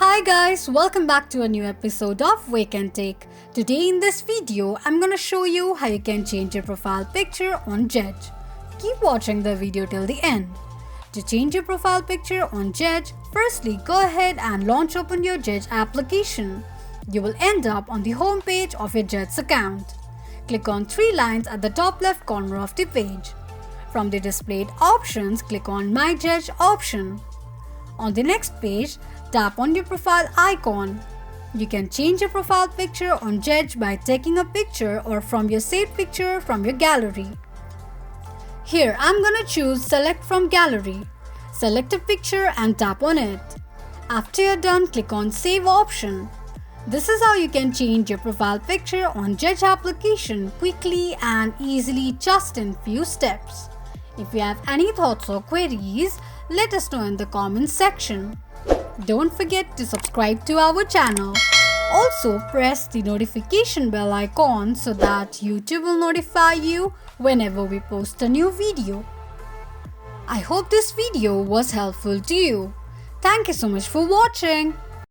Hi guys, welcome back to a new episode of Wake&Tech. Today in this video, I'm gonna show you how you can change your profile picture on Zedge. Keep watching the video till the end. To change your profile picture on Zedge, firstly go ahead and launch open your Zedge application. You will end up on the home page of your Zedge account. Click on three lines at the top left corner of the page. From the displayed options, click on My Zedge option. On the next page, tap on your profile icon. You can change your profile picture on Zedge by taking a picture or from your saved picture from your gallery. Here I'm gonna choose Select from Gallery. Select a picture and tap on it. After you're done, click on Save option. This is how you can change your profile picture on Zedge application quickly and easily just in few steps. If you have any thoughts or queries, let us know in the comments section. Don't forget to subscribe to our channel. Also press the notification bell icon so that YouTube will notify you whenever we post a new video. I hope this video was helpful to you. Thank you so much for watching.